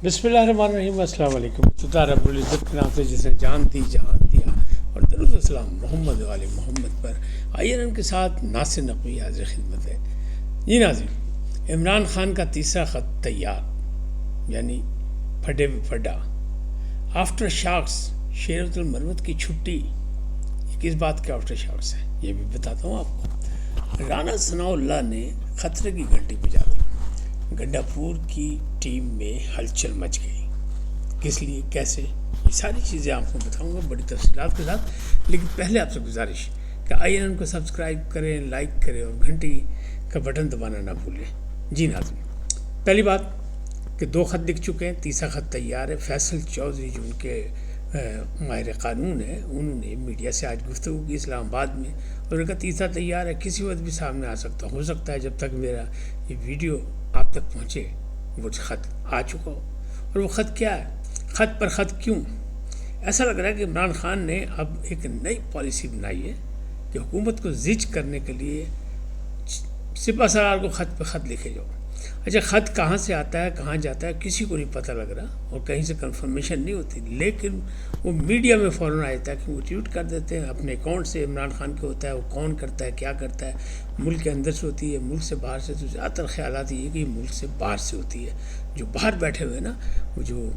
بسم اللہ الرحمن الرحیم۔ السلام علیکم۔ خدا رب العزت کے نام سے جس نے جان دی جہان دیا، اور درود السلام محمد والے محمد پر۔ آئیے ان کے ساتھ ناصر نقوی حاضر خدمت ہے۔ جی ناظرین، عمران خان کا تیسرا خط تیار، یعنی پھڈے میں پھڈا۔ آفٹر شاکس، شیرۃ المروت کی چھٹی۔ یہ کس بات کے آفٹر شاکس ہے یہ بھی بتاتا ہوں آپ کو۔ رانا ثناء اللہ نے خطرے کی گھنٹی بجا دی۔ گنڈا پور کی ٹیم میں ہلچل مچ گئی۔ کس لیے، کیسے، یہ ساری چیزیں آپ کو بتاؤں گا بڑی تفصیلات کے ساتھ، لیکن پہلے آپ سے گزارش کہ آئی این کو سبسکرائب کریں، لائک کریں اور گھنٹی کا بٹن دبانا نہ بھولیں۔ جی ناظرین، پہلی بات کہ 2 خط لکھ چکے ہیں، تیسرا خط تیار ہے۔ فیصل چودھری جو ان کے ماہر قانون ہے، انہوں نے میڈیا سے آج گفتگو کی اسلام آباد میں، اور ان کا تیسرا تیار ہے، کسی وقت بھی سامنے آ سکتا، ہو سکتا ہے جب تک میرا یہ ویڈیو آپ تک پہنچے وہ خط آ چکا ہو۔ اور وہ خط کیا ہے، خط پر خط کیوں؟ ایسا لگ رہا ہے کہ عمران خان نے اب ایک نئی پالیسی بنائی ہے کہ حکومت کو زج کرنے کے لیے سپہ سالار کو خط پہ خط لکھے جاؤ۔ اچھا، خط کہاں سے آتا ہے، کہاں جاتا ہے، کسی کو نہیں پتہ لگ رہا، اور کہیں سے کنفرمیشن نہیں ہوتی، لیکن وہ میڈیا میں فوراً آ جاتا ہے کہ وہ ٹویٹ کر دیتے ہیں اپنے اکاؤنٹ سے۔ عمران خان کے ہوتا ہے، وہ کون کرتا ہے، کیا کرتا ہے، ملک کے اندر سے ہوتی ہے، ملک سے باہر سے، تو زیادہ تر خیالات یہ کہ ملک سے باہر سے ہوتی ہے۔ جو باہر بیٹھے ہوئے نا، وہ جو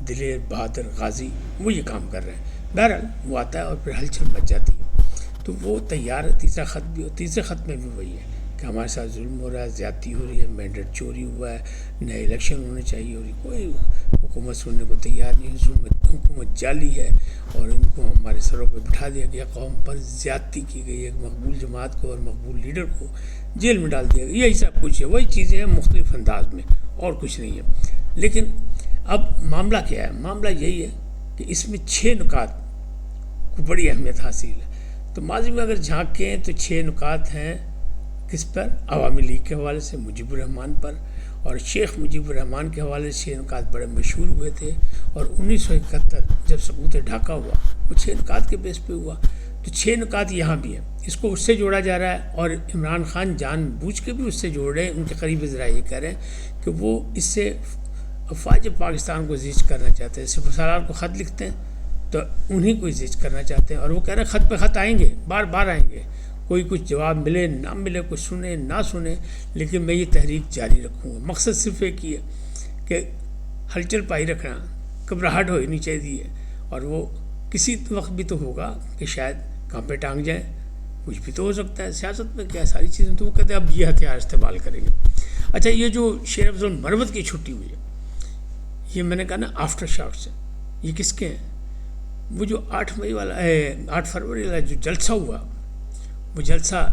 دلیر بہادر غازی، وہ یہ کام کر رہے ہیں۔ بہرحال وہ آتا ہے اور پھر ہلچل مچ جاتی ہے، تو وہ تیار ہے۔ تیسرا خط بھی، تیسرے خط میں بھی وہی ہے کہ ہمارے ساتھ ظلم ہو رہا ہے، زیادتی ہو رہی ہے، مینڈیٹ چوری ہوا ہے، نئے الیکشن ہونے چاہیے، اور کوئی حکومت سننے کو تیار نہیں ہے۔ حکومت جعلی ہے اور ان کو ہمارے سروں پہ بٹھا دیا گیا، قوم پر زیادتی کی گئی، ایک مقبول جماعت کو اور مقبول لیڈر کو جیل میں ڈال دیا گیا۔ یہی سب کچھ ہے، وہی چیزیں ہیں مختلف انداز میں، اور کچھ نہیں ہے۔ لیکن اب معاملہ کیا ہے؟ معاملہ یہی ہے کہ اس میں 6 نکات کو بڑی اہمیت حاصل ہے۔ تو ماضی میں اگر جھانکیں تو 6 نکات ہیں کس پر؟ عوامی لیگ کے حوالے سے، مجیب الرحمان پر، اور شیخ مجیب الرحمان کے حوالے سے 6 نکات بڑے مشہور ہوئے تھے، اور 1971 جب سقوط ڈھاکہ ہوا وہ 6 نکات کے بیس پہ ہوا۔ تو 6 نکات یہاں بھی ہیں، اس کو اس سے جوڑا جا رہا ہے، اور عمران خان جان بوجھ کے بھی اس سے جوڑ رہے ہیں۔ ان کے قریبی ذرائع یہ کہہ رہے ہیں کہ وہ اس سے افواج پاکستان کو زیج کرنا چاہتے ہیں۔ سپہ سالار کو خط لکھتے ہیں تو انہیں کو زیج کرنا چاہتے ہیں، اور وہ کہہ رہے ہیں خط پہ خط آئیں گے، بار بار آئیں گے، کوئی کچھ جواب ملے نہ ملے، کچھ سنے نہ سنے، لیکن میں یہ تحریک جاری رکھوں گا۔ مقصد صرف ایک ہی ہے کہ ہلچل پائی رکھنا، گھبراہٹ ہونی چاہیے، اور وہ کسی وقت بھی تو ہوگا کہ شاید کہاں پہ ٹانگ جائیں، کچھ بھی تو ہو سکتا ہے۔ سیاست میں کیا ساری چیزیں، تو وہ کہتے ہیں اب یہ ہتھیار استعمال کریں گے۔ اچھا، یہ جو شیرۃ المروت کی چھٹی ہوئی ہے، یہ میں نے کہا نا آفٹر شاکس ہے۔ یہ کس کے ہیں؟ وہ جو 8 فروری والا جو جلسہ ہوا، وہ جلسہ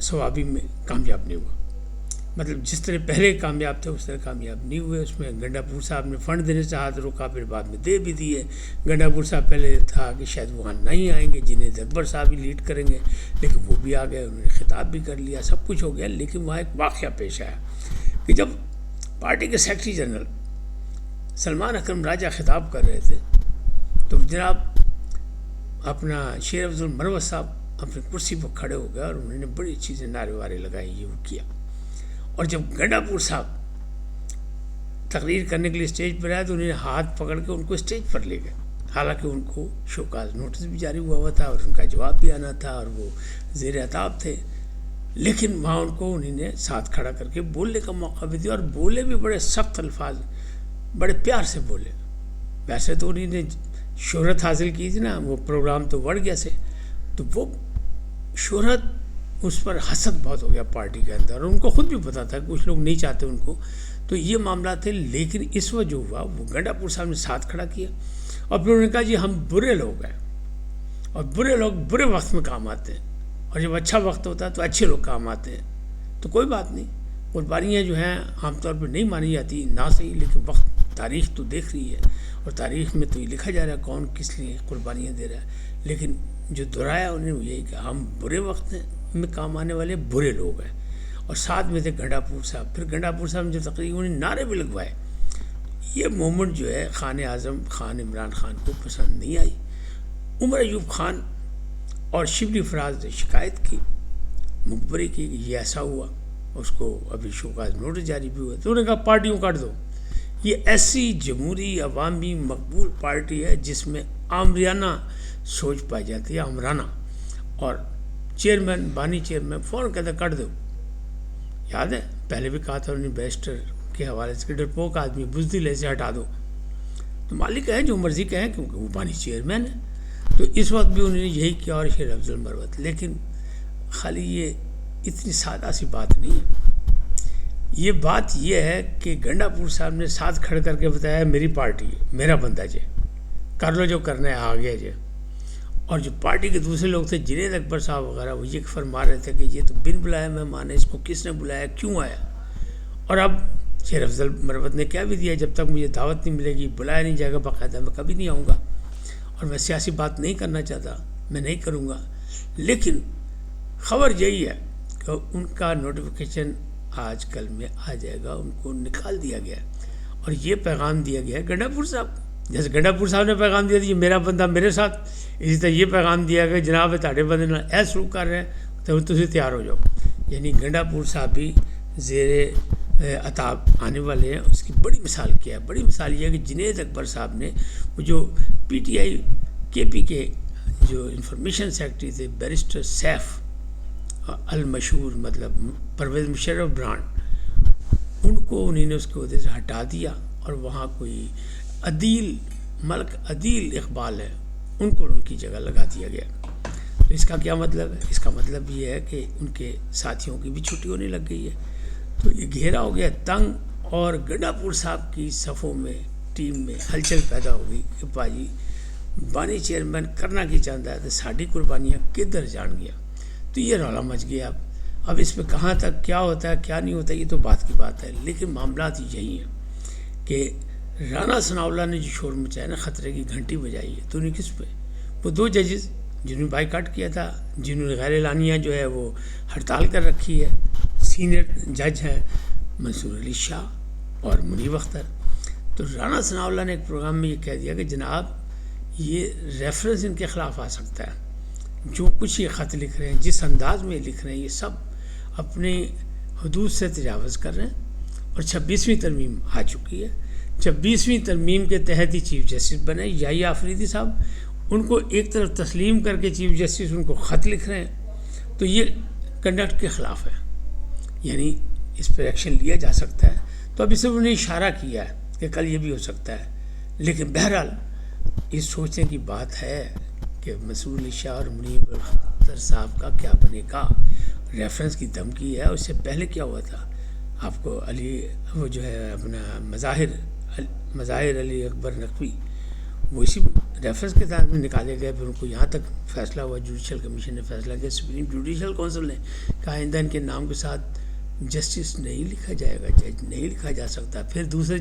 ثوابی میں کامیاب نہیں ہوا۔ مطلب جس طرح پہلے کامیاب تھے اس طرح کامیاب نہیں ہوئے۔ اس میں گنڈا پور صاحب نے فنڈ دینے سے ہاتھ روکا، پھر بعد میں دے بھی دیے۔ گنڈا پور صاحب پہلے تھا کہ شاید وہاں نہیں آئیں گے، جنید اکبر صاحب ہی لیڈ کریں گے، لیکن وہ بھی آ گئے، انہوں نے خطاب بھی کر لیا، سب کچھ ہو گیا۔ لیکن وہاں ایک واقعہ پیش آیا کہ جب پارٹی کے سیکرٹری جنرل سلمان اکرم راجہ خطاب کر رہے تھے تو جناب اپنا شیرۃ المروت صاحب اپنی کرسی پر کھڑے ہو گئے، اور انہوں نے بڑی چیزیں نعرے وارے لگائی، یہ وہ کیا۔ اور جب گنڈا پور صاحب تقریر کرنے کے لیے اسٹیج پر آئے تو انہوں نے ہاتھ پکڑ کے ان کو اسٹیج پر لے گئے، حالانکہ ان کو شوکاز نوٹس بھی جاری ہوا تھا اور ان کا جواب بھی آنا تھا، اور وہ زیر عتاب تھے، لیکن وہاں ان کو انہوں نے ساتھ کھڑا کر کے بولنے کا موقع بھی دیا، اور بولے بھی بڑے سخت الفاظ، بڑے پیار سے بولے۔ ویسے تو انہوں نے شہرت حاصل کی تھی نا، وہ پروگرام تو بڑھ گیا سے، تو وہ شہرت اس پر حسد بہت ہو گیا پارٹی کے اندر، اور ان کو خود بھی پتا تھا کہ کچھ لوگ نہیں چاہتے ان کو، تو یہ معاملہ تھے۔ لیکن اس وقت جو ہوا وہ گنڈا پور صاحب نے ساتھ کھڑا کیا، اور پھر انہوں نے کہا جی ہم برے لوگ ہیں، اور برے لوگ برے وقت میں کام آتے ہیں، اور جب اچھا وقت ہوتا ہے تو اچھے لوگ کام آتے ہیں، تو کوئی بات نہیں۔ قربانیاں جو ہیں عام طور پر نہیں مانی جاتی نہ صحیح، لیکن وقت تاریخ تو دیکھ رہی ہے، اور تاریخ میں تو یہ لکھا جا رہا ہے کون کس لیے قربانیاں دے رہا ہے۔ لیکن جو دہرایا انہوں نے یہی کہ ہم برے وقت میں کام آنے والے برے لوگ ہیں، اور ساتھ میں تھے گنڈا پور صاحب۔ پھر گنڈا پور صاحب نے جو تقریر انہیں نعرے بھی لگوائے، یہ مومنٹ جو ہے خان اعظم خان عمران خان کو پسند نہیں آئی۔ عمر ایوب خان اور شبلی فراز نے شکایت کی، مخبری کی کہ یہ ایسا ہوا، اس کو ابھی شوکاز نوٹس جاری بھی ہوا، تو انہوں نے کہا پارٹیوں کاٹ دو، یہ ایسی جمہوری عوامی مقبول پارٹی ہے جس میں آمرانہ سوچ پائی جاتی ہے، آمرانہ. اور چیئرمین، بانی چیئرمین فوراً کہتا ہے کٹ دو. یاد ہے پہلے بھی کہا تھا انہوں نے بیرسٹر کے حوالے سے کہ ڈرپوک آدمی بزدل ہے، اسے ہٹا دو. تو مالک ہے جو مرضی کہیں کیونکہ وہ بانی چیئرمین ہے. تو اس وقت بھی انہوں نے یہی کیا اور شیر افضل مروت. لیکن خالی یہ اتنی سادہ سی بات نہیں ہے. یہ بات یہ ہے کہ گنڈا پور صاحب نے ساتھ کھڑ کر کے بتایا میری پارٹی ہے، میرا بندہ جے، کر لو جو کرنا ہے آگے جے. اور جو پارٹی کے دوسرے لوگ تھے جنید اکبر صاحب وغیرہ، وہ یہ فرما رہے تھے کہ یہ تو بن بلایا مہمان ہے، اس کو کس نے بلایا، کیوں آیا. اور اب شیر افضل مروت نے کیا بھی دیا، جب تک مجھے دعوت نہیں ملے گی، بلایا نہیں جائے گا باقاعدہ، میں کبھی نہیں آؤں گا. اور میں سیاسی بات نہیں کرنا چاہتا، میں نہیں کروں گا. لیکن خبر یہی ہے کہ ان کا نوٹیفیکیشن آج کل میں آ جائے گا، ان کو نکال دیا گیا. اور یہ پیغام دیا گیا گنڈا پور صاحب، جیسے گنڈا پور صاحب نے پیغام دیا یہ میرا بندہ میرے ساتھ، اسی طرح یہ پیغام دیا گیا جناب تاڑے بندے نال ایسا سلوک کر رہے ہیں تو تسی تیار ہو جاؤ. یعنی گنڈا پور صاحب بھی زیر عطاب آنے والے ہیں. اس کی بڑی مثال کیا ہے، بڑی مثال یہ ہے کہ جنید اکبر صاحب نے وہ جو پی ٹی آئی کے پی کے جو انفارمیشن سیکرٹری تھے بیرسٹر سیف المشہور، مطلب پرویز مشرف برانڈ، ان کو انہوں نے اس کے عہدے سے ہٹا دیا. اور وہاں کوئی عدیل ملک عدیل اقبال ہے، ان کو ان کی جگہ لگا دیا گیا. تو اس کا کیا مطلب ہے؟ اس کا مطلب یہ ہے کہ ان کے ساتھیوں کی بھی چھٹی ہونے لگ گئی ہے. تو یہ گھیرا ہو گیا تنگ. اور گنڈا پور صاحب کی صفوں میں، ٹیم میں ہلچل پیدا ہو گئی کہ بھائی بانی چیئرمین کرنا کی چاہتا ہے تو ساری قربانیاں کدھر جان گیا. تو یہ رولا مچ گیا. اب اس میں کہاں تک کیا ہوتا ہے کیا نہیں ہوتا یہ تو بات کی بات ہے. لیکن معاملات یہی ہیں کہ رانا ثناء اللہ نے جو شور مچایا نا، خطرے کی گھنٹی بجائی ہے. تو انہیں کس پہ؟ وہ دو ججز جنہوں نے بائیکاٹ کیا تھا، جنہوں نے غیر اعلانیہ جو ہے وہ ہڑتال کر رکھی ہے، سینئر جج ہیں منصور علی شاہ اور منیب اختر. تو رانا ثناء اللہ نے ایک پروگرام میں یہ کہہ دیا کہ جناب یہ ریفرنس ان کے خلاف آ سکتا ہے. جو کچھ یہ خط لکھ رہے ہیں، جس انداز میں لکھ رہے ہیں، یہ سب اپنے حدود سے تجاوز کر رہے ہیں. اور 26ویں ترمیم آ چکی ہے. 26ویں ترمیم کے تحت ہی چیف جسٹس بنے یحییٰ آفریدی صاحب. ان کو ایک طرف تسلیم کر کے چیف جسٹس ان کو خط لکھ رہے ہیں. تو یہ کنڈکٹ کے خلاف ہے، یعنی اس پر ایکشن لیا جا سکتا ہے. تو اب اس سے انہوں نے اشارہ کیا ہے کہ کل یہ بھی ہو سکتا ہے. لیکن بہرحال یہ سوچنے کی بات ہے کہ منصور علی شاہ اور منیب اختر صاحب کا کیا بنے گا. ریفرنس کی دھمکی ہے. اس سے پہلے کیا ہوا تھا آپ کو؟ علی وہ جو ہے اپنا مظاہر علی اکبر نقوی، وہ اسی ریفرنس کے تحت میں نکالے گئے. پھر ان کو یہاں تک فیصلہ ہوا، جوڈیشل کمیشن نے فیصلہ کیا، سپریم جوڈیشل کونسل نے کہا آئندہ ان کے نام کے ساتھ جسٹس نہیں لکھا جائے گا، جج نہیں لکھا جا سکتا. پھر دوسرے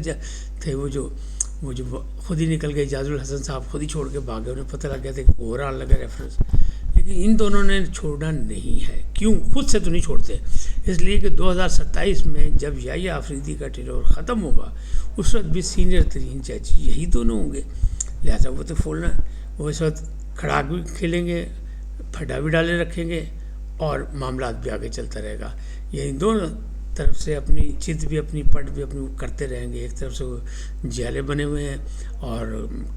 تھے وہ جو خود ہی نکل گئے، اجاز الحسن صاحب خود ہی چھوڑ کے بھاگ گئے. انہیں پتہ لگ گیا تھا کہ اور آنے لگا ریفرنس. لیکن ان دونوں نے چھوڑنا نہیں ہے. کیوں؟ خود سے تو نہیں چھوڑتے. اس لیے کہ 2027 میں جب یحییٰ آفریدی کا ٹیرور ختم ہوگا اس وقت بھی سینئر ترین جج یہی دونوں ہوں گے. لہٰذا وہ تو پھولنا ہے. وہ اس وقت کھڑاک بھی کھیلیں گے، پھڈا بھی ڈالے رکھیں گے اور معاملات بھی آگے چلتا رہے گا. یعنی دونوں طرف سے اپنی چت بھی اپنی پٹ بھی اپنی کرتے رہیں گے. ایک طرف سے وہ جیلے بنے ہوئے ہیں اور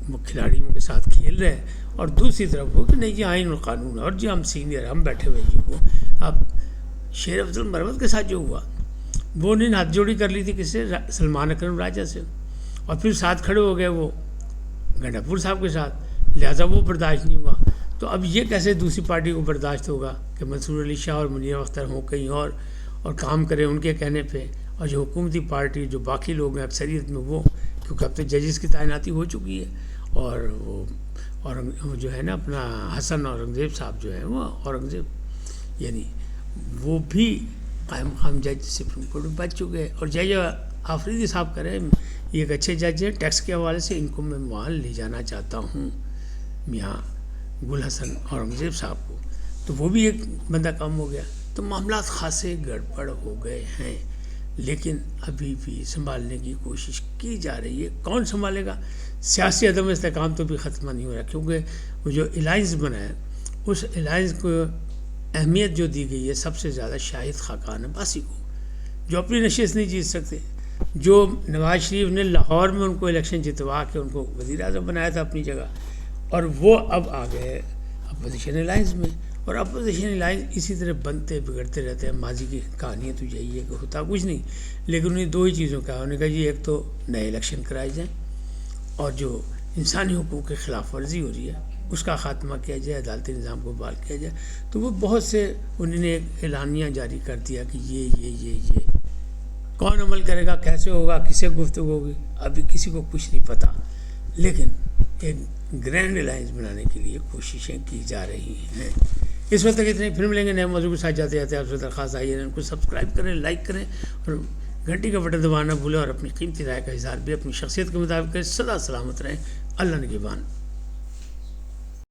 وہ کھلاڑیوں کے ساتھ کھیل رہے ہیں، اور دوسری طرف وہ کہ نہیں جی آئین اور قانون اور جی ہم سینئر ہم بیٹھے ہوئے جی. وہ اب شیر افضل مروت کے ساتھ جو ہوا وہ انہوں نے ہاتھ جوڑی کر لی تھی کس سے؟ سلمان اکرم راجہ سے. اور پھر ساتھ کھڑے ہو گئے وہ گنڈا پور صاحب کے ساتھ. لہٰذا وہ برداشت نہیں ہوا. تو اب یہ کیسے دوسری پارٹی کو برداشت ہوگا کہ منصور علی شاہ اور منیب اختر ہوں کہیں اور کام کریں ان کے کہنے پہ، اور جو حکومتی پارٹی جو باقی لوگ ہیں اکثریت میں وہ، کیونکہ اب تو ججز کی تعیناتی ہو چکی ہے. اور وہ جو ہے نا اپنا حسن اورنگزیب صاحب جو ہیں، وہ اورنگزیب یعنی وہ بھی قائم مقام جج سپریم کورٹ میں بچ چکے ہیں. اور یحییٰ آفریدی صاحب کریں یہ ایک اچھے جج ہیں ٹیکس کے حوالے سے، ان کو میں وہاں لے جانا چاہتا ہوں میاں گل حسن اورنگزیب صاحب کو. تو وہ بھی ایک بندہ کم ہو گیا. تو معاملات خاصے گڑبڑ ہو گئے ہیں. لیکن ابھی بھی سنبھالنے کی کوشش کی جا رہی ہے. کون سنبھالے گا؟ سیاسی عدم استحکام تو بھی ختم نہیں ہو رہا، کیونکہ وہ جو الائنس بنا ہے اس الائنس کو اہمیت جو دی گئی ہے سب سے زیادہ شاہد خاقان عباسی کو، جو اپنی نشست نہیں جیت سکتے. جو نواز شریف نے لاہور میں ان کو الیکشن جتوا کے ان کو وزیر اعظم بنایا تھا اپنی جگہ، اور وہ اب آ گئے اپوزیشن الائنس میں، اور اپوزیشن الائنس اسی طرح بنتے بگڑتے رہتے ہیں۔ ماضی کی کہانیاں تو یہی ہے کہ ہوتا کچھ نہیں، لیکن انہیں دو ہی چیزوں کا، انہوں نے کہا جی ایک تو نئے الیکشن کرائے جائیں، اور جو انسانی حقوق کی خلاف ورزی ہو رہی ہے اس کا خاتمہ کیا جائے، عدالتی نظام کو بحال کیا جائے۔ تو وہ بہت سے انہوں نے ایک اعلانیہ جاری کر دیا کہ یہ کون عمل کرے گا، کیسے ہوگا، کسے گفتگو ہوگی، ابھی کسی کو کچھ نہیں پتہ، لیکن ایک گرینڈ الائنس بنانے کے لیے کوششیں کی جا رہی ہیں۔ اس وقت تک اتنے، پھر ملیں گے نئے موضوع کے ساتھ۔ جاتے جاتے آپ سے درخواست آئی ہے ان کو سبسکرائب کریں، لائک کریں، اور گھنٹی کا بٹن دبانا بھولیں، اور اپنی قیمتی رائے کا اظہار بھی اپنی شخصیت کے مطابق کریں۔ سدا سلامت رہیں، اللہ نگہبان۔